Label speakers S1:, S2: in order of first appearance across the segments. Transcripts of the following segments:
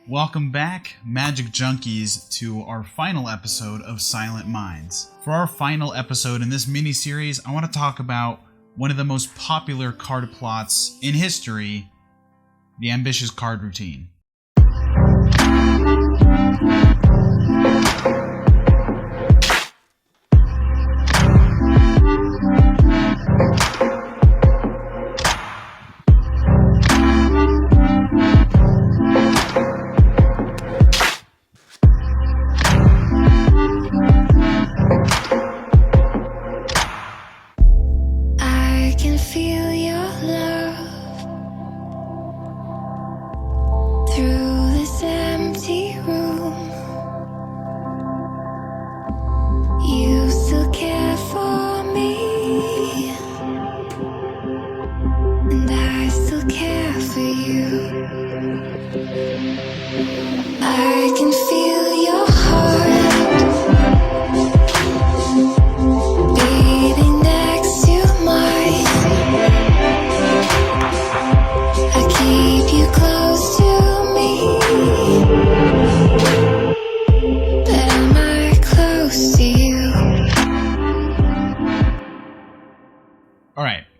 S1: Welcome back, Magic Junkies, to our final episode of Silent Minds. For our final episode in this mini-series, I want to talk about one of the most popular card plots in history, the ambitious card routine.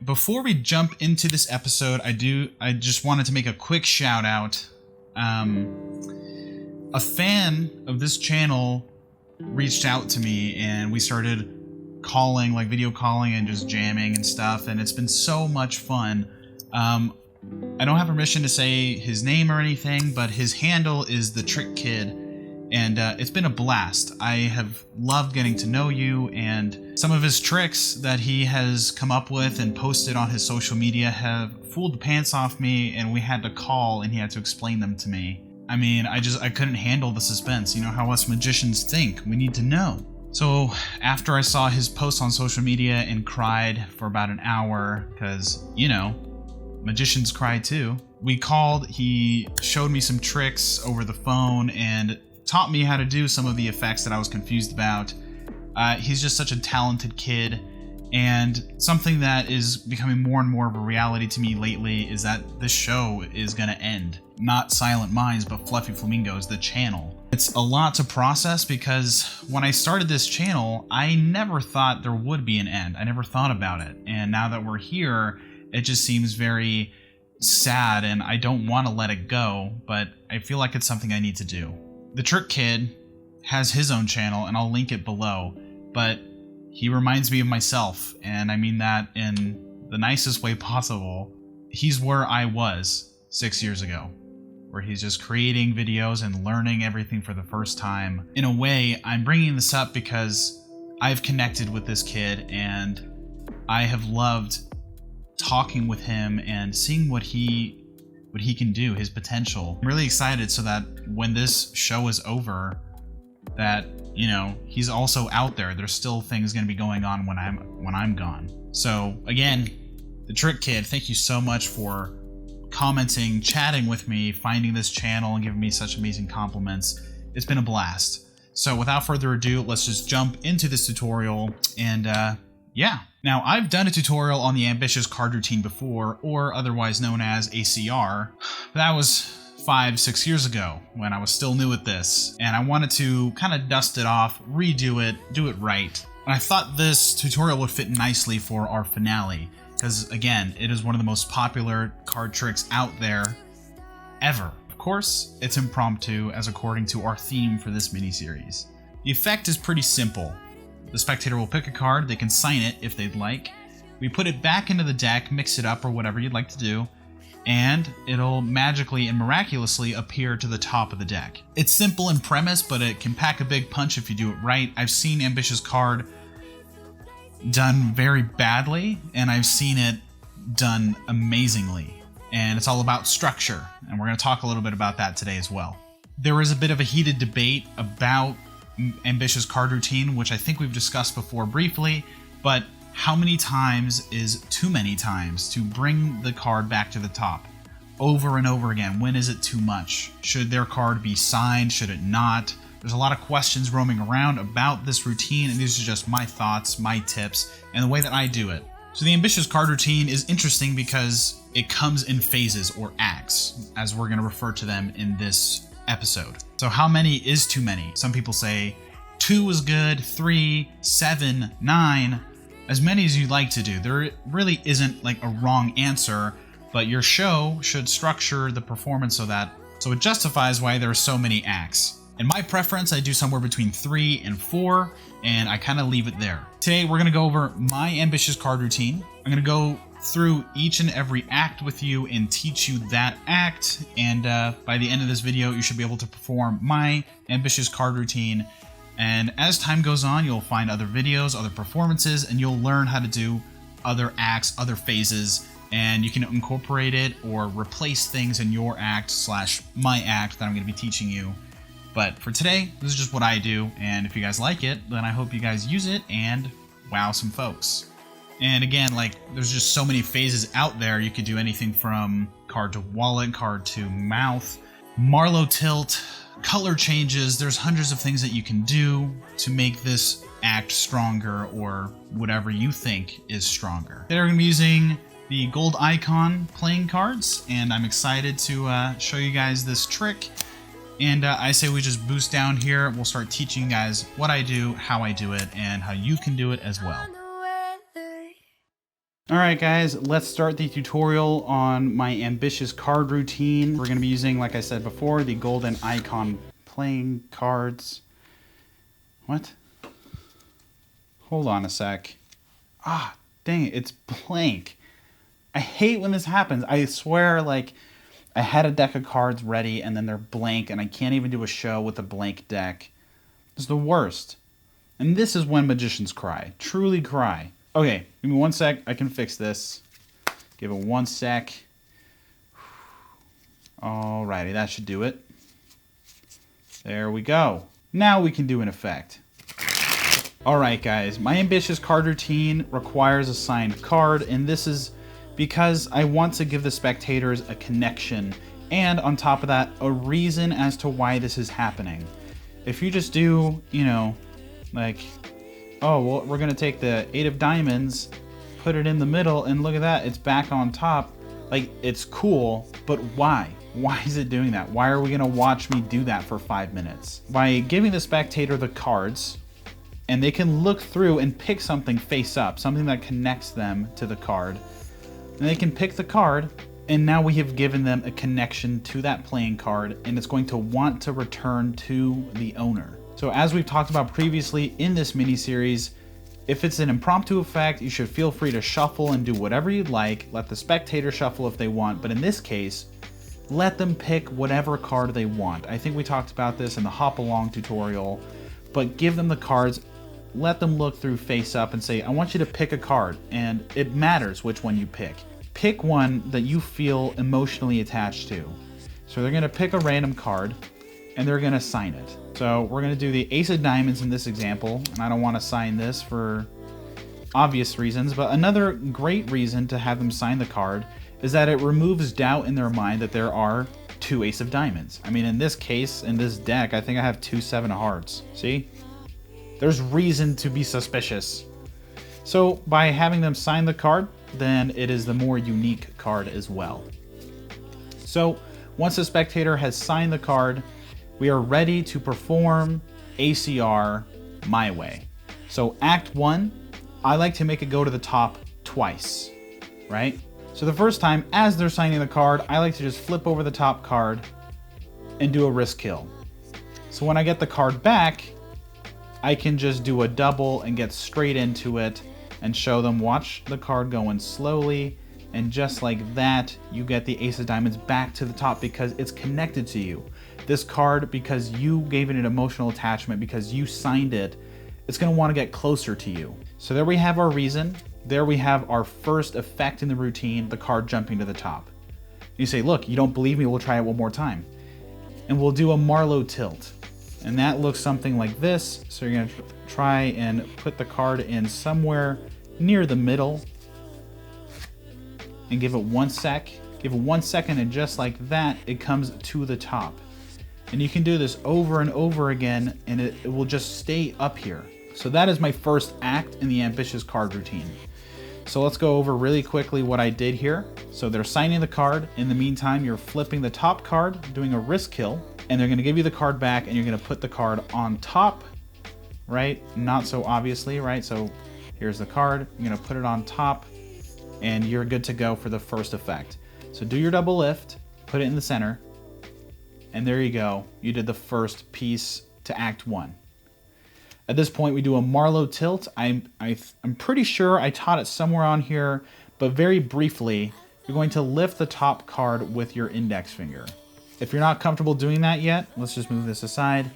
S1: Before we jump into this episode, I just wanted to make a quick shout out. A fan of this channel reached out to me and we started calling, like video calling and just jamming and stuff, and it's been so much fun. I don't have permission to say his name or anything, but his handle is The Trick Kid. And it's been a blast. I have loved getting to know you, and some of his tricks that he has come up with and posted on his social media have fooled the pants off me, and we had to call and he had to explain them to me. I mean, I couldn't handle the suspense. You know how us magicians think. We need to know. So after I saw his post on social media and cried for about an hour, because, you know, magicians cry too, we called, he showed me some tricks over the phone and taught me how to do some of the effects that I was confused about. He's just such a talented kid, and something that is becoming more and more of a reality to me lately is that this show is going to end. Not Silent Minds, but Fluffy Flamingos, the channel. It's a lot to process because when I started this channel, I never thought there would be an end. I never thought about it. And now that we're here, it just seems very sad, and I don't want to let it go, but I feel like it's something I need to do. The Trick Kid has his own channel, and I'll link it below, but he reminds me of myself, and I mean that in the nicest way possible. He's where I was 6 years ago, where he's just creating videos and learning everything for the first time. In a way, I'm bringing this up because I've connected with this kid, and I have loved talking with him and seeing what he can do, his potential. I'm really excited so that when this show is over, that, you know, he's also out there. There's still things going to be going on when I'm gone. So again, The Trick Kid, thank you so much for commenting, chatting with me, finding this channel, and giving me such amazing compliments. It's been a blast. So without further ado, let's just jump into this tutorial, and yeah. Now, I've done a tutorial on the ambitious card routine before, or otherwise known as ACR, but that was 5-6 years ago when I was still new at this, and I wanted to kind of dust it off, redo it, do it right. And I thought this tutorial would fit nicely for our finale, because again, it is one of the most popular card tricks out there ever. Of course, it's impromptu, as according to our theme for this mini-series. The effect is pretty simple. The spectator will pick a card, they can sign it if they'd like. We put it back into the deck, mix it up or whatever you'd like to do, and it'll magically and miraculously appear to the top of the deck. It's simple in premise, but it can pack a big punch if you do it right. I've seen ambitious card done very badly, and I've seen it done amazingly. And it's all about structure, and we're going to talk a little bit about that today as well. There was a bit of a heated debate about ambitious card routine, which I think we've discussed before briefly, but how many times is too many times to bring the card back to the top over and over again? When is it too much? Should their card be signed? Should it not? There's a lot of questions roaming around about this routine, and these are just my thoughts, my tips, and the way that I do it. So the ambitious card routine is interesting because it comes in phases, or acts, as we're going to refer to them in this episode. So how many is too many? Some people say 2 is good, 3, 7, 9, as many as you'd like to do. There really isn't like a wrong answer, but your show should structure the performance so it justifies why there are so many acts. In my preference, I do somewhere between 3 and 4, and I kind of leave it there. Today, we're going to go over my ambitious card routine. I'm going to go through each and every act with you and teach you that act, and by the end of this video, you should be able to perform my ambitious card routine. And as time goes on, you'll find other videos, other performances, and you'll learn how to do other acts, other phases, and you can incorporate it or replace things in your act / my act that I'm going to be teaching you. But for today, this is just what I do, and if you guys like it, then I hope you guys use it and wow some folks. And again, like, there's just so many phases out there. You could do anything from card to wallet, card to mouth, Marlowe tilt, color changes. There's hundreds of things that you can do to make this act stronger or whatever you think is stronger. They're going to be using the gold icon playing cards, and I'm excited to show you guys this trick. And I say we just boost down here. We'll start teaching you guys what I do, how I do it, and how you can do it as well. Alright guys, let's start the tutorial on my ambitious card routine. We're going to be using, like I said before, the golden icon playing cards. What? Hold on a sec. Ah, dang it, it's blank. I hate when this happens. I swear, like, I had a deck of cards ready and then they're blank and I can't even do a show with a blank deck. It's the worst. And this is when magicians cry. Truly cry. Okay, give me 1 sec. I can fix this. Give it 1 sec. Alrighty, that should do it. There we go. Now we can do an effect. Alright guys, my ambitious card routine requires a signed card, and this is because I want to give the spectators a connection, and on top of that, a reason as to why this is happening. If you just do, you know, like, oh, well, we're going to take the 8 of diamonds, put it in the middle, and look at that, it's back on top. Like, it's cool, but why? Why is it doing that? Why are we going to watch me do that for 5 minutes? By giving the spectator the cards, and they can look through and pick something face up, something that connects them to the card, and they can pick the card, and now we have given them a connection to that playing card, and it's going to want to return to the owner. So as we've talked about previously in this mini-series, if it's an impromptu effect, you should feel free to shuffle and do whatever you'd like. Let the spectator shuffle if they want, but in this case, let them pick whatever card they want. I think we talked about this in the hop along tutorial, but give them the cards, let them look through face up and say, I want you to pick a card, and it matters which one you pick. Pick one that you feel emotionally attached to. So they're gonna pick a random card and they're gonna sign it. So we're gonna do the Ace of Diamonds in this example, and I don't wanna sign this for obvious reasons, but another great reason to have them sign the card is that it removes doubt in their mind that there are 2 Ace of Diamonds. I mean, in this case, in this deck, I think I have 2 7 of Hearts. See? There's reason to be suspicious. So by having them sign the card, then it is the more unique card as well. So once the spectator has signed the card, we are ready to perform ACR my way. So Act 1, I like to make it go to the top twice, right? So the first time, as they're signing the card, I like to just flip over the top card and do a risk kill. So when I get the card back, I can just do a double and get straight into it and show them, watch the card going slowly, and just like that, you get the Ace of Diamonds back to the top because it's connected to you. This card, because you gave it an emotional attachment, because you signed it, it's gonna wanna get closer to you. So there we have our reason. There we have our first effect in the routine, the card jumping to the top. You say, look, you don't believe me, we'll try it one more time. And we'll do a Marlowe tilt. And that looks something like this. So you're gonna try and put the card in somewhere near the middle and give it 1 sec. Give it 1 second, and just like that, it comes to the top. And you can do this over and over again, and it will just stay up here. So that is my first act in the ambitious card routine. So let's go over really quickly what I did here. So they're signing the card. In the meantime, you're flipping the top card, doing a risk kill. and they're going to give you the card back, and you're going to put the card on top, right? Not so obviously, right? So here's the card. You're going to put it on top, and you're good to go for the first effect. So do your double lift, put it in the center, and there you go. You did the first piece to Act 1. At this point, we do a Marlowe tilt. I'm pretty sure I taught it somewhere on here, but very briefly, you're going to lift the top card with your index finger. If you're not comfortable doing that yet, let's just move this aside.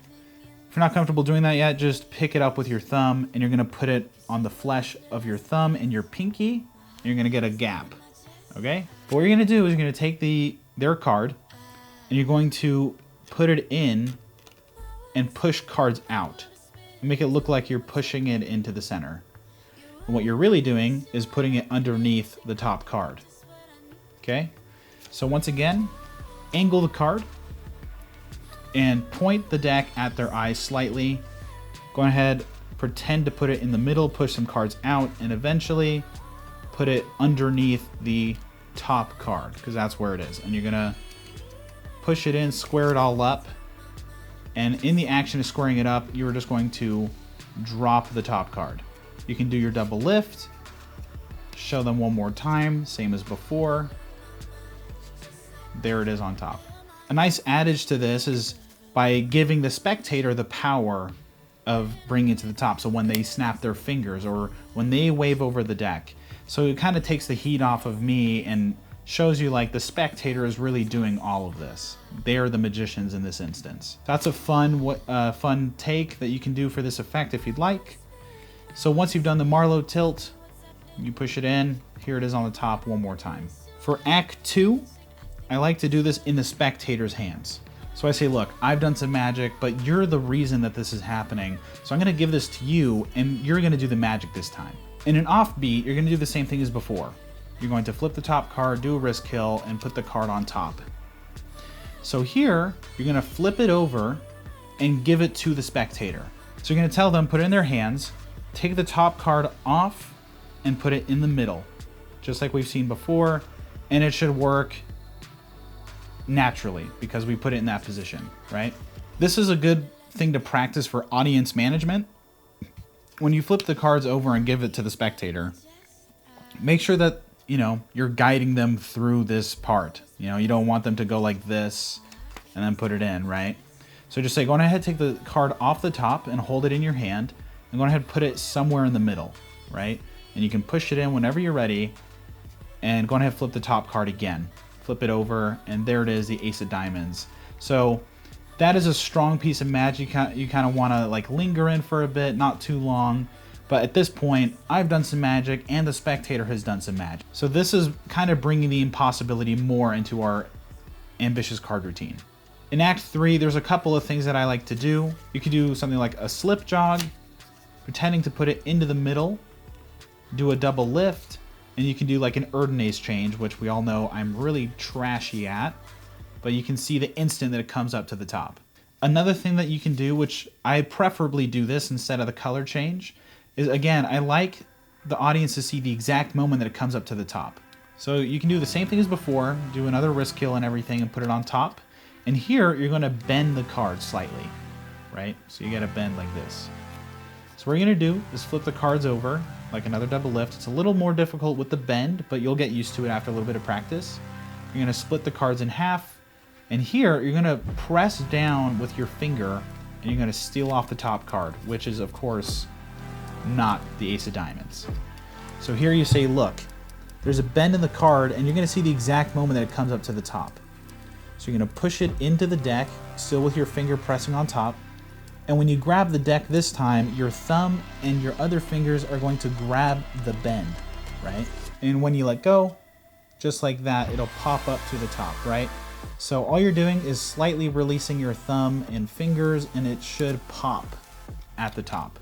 S1: If you're not comfortable doing that yet, just pick it up with your thumb, and you're going to put it on the flesh of your thumb and your pinky, and you're going to get a gap, okay? But what you're going to do is you're going to take their card, and you're going to put it in and push cards out. Make it look like you're pushing it into the center. And what you're really doing is putting it underneath the top card. Okay? So once again, angle the card and point the deck at their eyes slightly. Go ahead, pretend to put it in the middle, push some cards out, and eventually put it underneath the top card, because that's where it is. And you're gonna push it in, square it all up, and in the action of squaring it up, you're just going to drop the top card. You can do your double lift, show them one more time, same as before. There it is on top. A nice adage to this is by giving the spectator the power of bringing it to the top. So when they snap their fingers or when they wave over the deck. So it kind of takes the heat off of me and shows you like the spectator is really doing all of this. They're the magicians in this instance. That's a fun take that you can do for this effect if you'd like. So once you've done the Marlowe tilt, you push it in. Here it is on the top one more time. For Act 2, I like to do this in the spectator's hands. So I say, look, I've done some magic, but you're the reason that this is happening. So I'm gonna give this to you, and you're gonna do the magic this time. In an offbeat, you're gonna do the same thing as before. You're going to flip the top card, do a risk kill, and put the card on top. So here, you're gonna flip it over and give it to the spectator. So you're gonna tell them, put it in their hands, take the top card off, and put it in the middle, just like we've seen before, and it should work naturally because we put it in that position, right? This is a good thing to practice for audience management. When you flip the cards over and give it to the spectator, make sure that you're guiding them through this part. You don't want them to go like this and then put it in, right? So just say, go ahead, take the card off the top and hold it in your hand, and go ahead and put it somewhere in the middle, right? And you can push it in whenever you're ready, and go ahead and flip the top card again. Flip it over, and there it is, the Ace of Diamonds. So that is a strong piece of magic. You kind of want to like linger in for a bit, not too long. But at this point, I've done some magic and the spectator has done some magic. So this is kind of bringing the impossibility more into our ambitious card routine. In Act 3, there's a couple of things that I like to do. You could do something like a slip jog, pretending to put it into the middle, do a double lift, and you can do like an Erdnase change, which we all know I'm really trashy at, but you can see the instant that it comes up to the top. Another thing that you can do, which I preferably do this instead of the color change, is again, I like the audience to see the exact moment that it comes up to the top. So you can do the same thing as before, do another risk kill and everything and put it on top. And here you're gonna bend the card slightly, right? So you gotta bend like this. So what you're gonna do is flip the cards over, like another double lift. It's a little more difficult with the bend, but you'll get used to it after a little bit of practice. You're gonna split the cards in half, and here you're gonna press down with your finger, and you're gonna steal off the top card, which is of course not the Ace of Diamonds. So here you say, look, there's a bend in the card, and you're gonna see the exact moment that it comes up to the top. So you're gonna push it into the deck, still with your finger pressing on top. And when you grab the deck this time, your thumb and your other fingers are going to grab the bend, right? And when you let go, just like that, it'll pop up to the top, right? So all you're doing is slightly releasing your thumb and fingers, and it should pop at the top.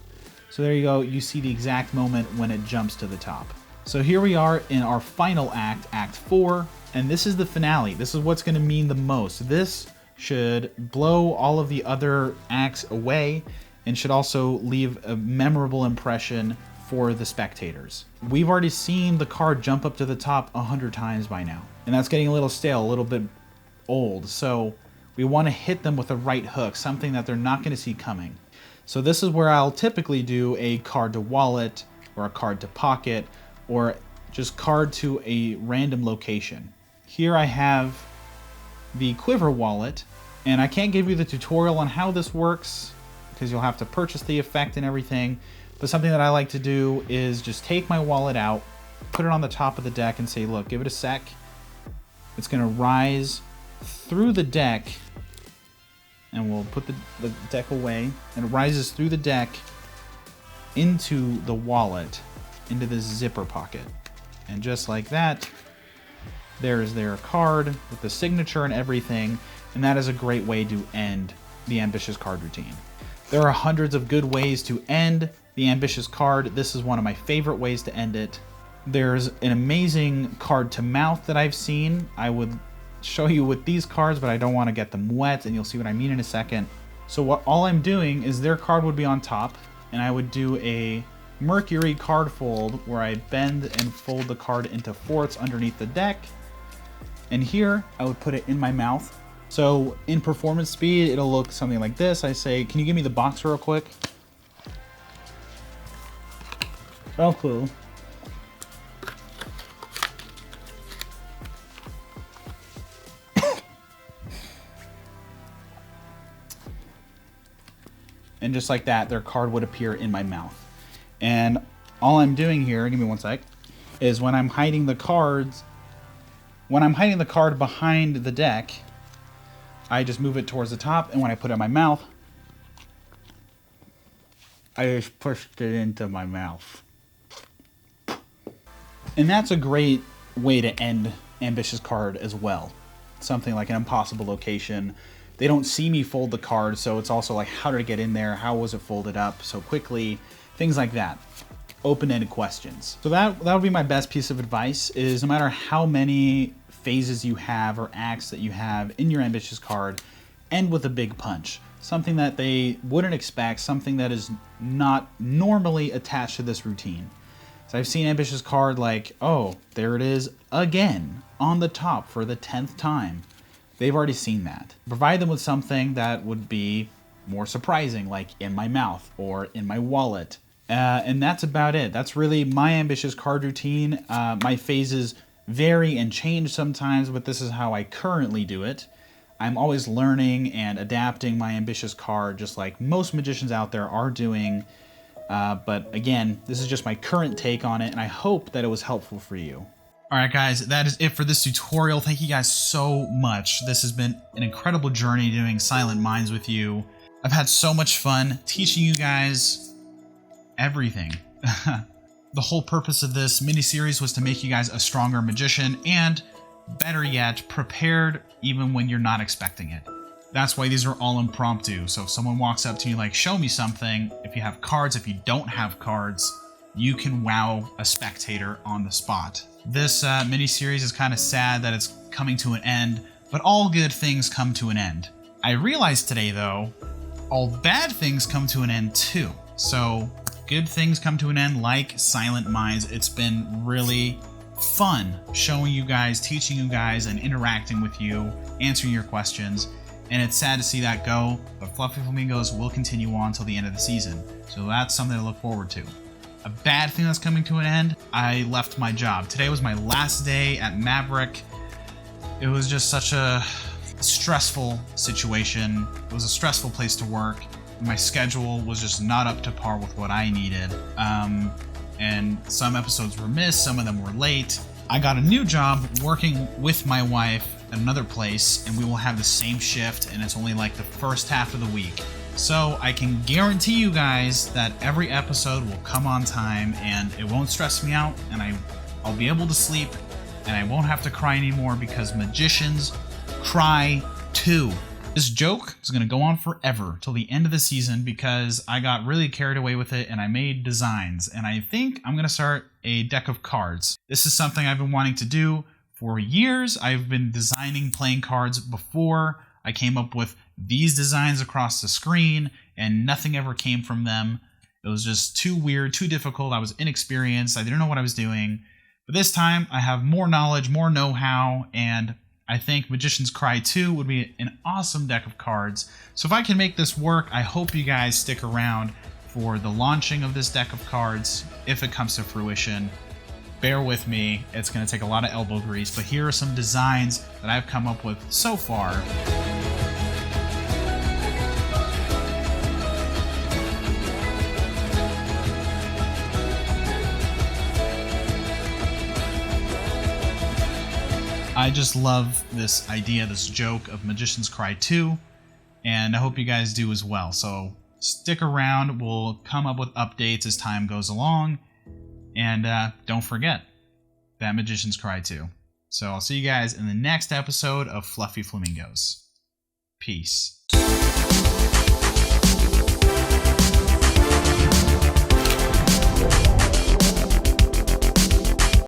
S1: So there you go, you see the exact moment when it jumps to the top. So here we are in our final act, Act 4, and this is the finale. This is what's gonna mean the most. This should blow all of the other acts away and should also leave a memorable impression for the spectators. We've already seen the card jump up to the top 100 times by now, and that's getting a little stale, a little bit old. So
S2: we want to hit them with a right hook, something that they're not going to see coming. So this is where I'll typically do a card to wallet, or a card to pocket, or just card to a random location. Here I have the Quiver wallet, and I can't give you the tutorial on how this works because you'll have to purchase the effect and everything, but something that I like to do is just take my wallet out, put it on the top of the deck and say, look, give it a sec. It's going to rise through the deck, and we'll put the deck away, and it rises through the deck into the wallet, into the zipper pocket. And just like that, there's their card with the signature and everything, and that is a great way to end the Ambitious Card routine. There are hundreds of good ways to end the Ambitious Card. This is one of my favorite ways to end it. There's an amazing card to mouth that I've seen. I would show you with these cards, but I don't want to get them wet, and you'll see what I mean in a second. So all I'm doing is their card would be on top, and I would do a Mercury card fold where I bend and fold the card into fourths underneath the deck. And here I would put it in my mouth. So in performance speed, it'll look something like this. I say, can you give me the box real quick? Oh, cool. And just like that, their card would appear in my mouth. And all I'm doing here, give me one sec, is when I'm hiding the cards, when I'm hiding the card behind the deck, I just move it towards the top, and when I put it in my mouth, I just pushed it into my mouth. And that's a great way to end Ambitious Card as well. Something like an impossible location. They don't see me fold the card, so it's also like, how did it get in there? How was it folded up so quickly? Things like that. Open-ended questions. So that would be my best piece of advice, is no matter how many phases you have or acts that you have in your Ambitious Card, end with a big punch. Something that they wouldn't expect, something that is not normally attached to this routine. So I've seen Ambitious Card like, oh, there it is again on the top for the 10th time. They've already seen that. Provide them with something that would be more surprising, like in my mouth or in my wallet. And that's about it. That's really my Ambitious Card routine. My phases vary and change sometimes, but this is how I currently do it. I'm always learning and adapting my Ambitious Card, just like most magicians out there are doing. But again, this is just my current take on it, and I hope that it was helpful for you.
S1: Alright guys, that is it for this tutorial. Thank you guys so much. This has been an incredible journey doing Silent Minds with you. I've had so much fun teaching you guys everything. The whole purpose of this mini-series was to make you guys a stronger magician, and better yet, prepared even when you're not expecting it. That's why these are all impromptu. So if someone walks up to you like, show me something, if you have cards, if you don't have cards, you can wow a spectator on the spot. This mini-series is kind of sad that it's coming to an end, but all good things come to an end. I realized today, though, all bad things come to an end too. So good things come to an end, like Silent Minds. It's been really fun showing you guys, teaching you guys, and interacting with you, answering your questions. And it's sad to see that go, but Fluffy Flamingos will continue on till the end of the season. So that's something to look forward to. A bad thing that's coming to an end, I left my job. Today was my last day at Maverick. It was just such a stressful situation. It was a stressful place to work. My schedule was just not up to par with what I needed. And some episodes were missed, some of them were late. I got a new job working with my wife at another place, and we will have the same shift, and it's only like the first half of the week. So I can guarantee you guys that every episode will come on time, and it won't stress me out, and I'll be able to sleep, and I won't have to cry anymore, because magicians cry too. This joke is going to go on forever till the end of the season, because I got really carried away with it and I made designs, and I think I'm going to start a deck of cards. This is something I've been wanting to do for years. I've been designing playing cards before. I came up with these designs across the screen, and nothing ever came from them. It was just too weird, too difficult. I was inexperienced. I didn't know what I was doing. But this time, I have more knowledge, more know-how, and I think Magician's Cry 2 would be an awesome deck of cards. So if I can make this work, I hope you guys stick around for the launching of this deck of cards, if it comes to fruition. Bear with me, it's going to take a lot of elbow grease, but here are some designs that I've come up with so far. I just love this idea, this joke of Magician's Cry 2, and I hope you guys do as well. So stick around, we'll come up with updates as time goes along, and don't forget that Magician's Cry 2. So I'll see you guys in the next episode of Fluffy Flamingos. Peace.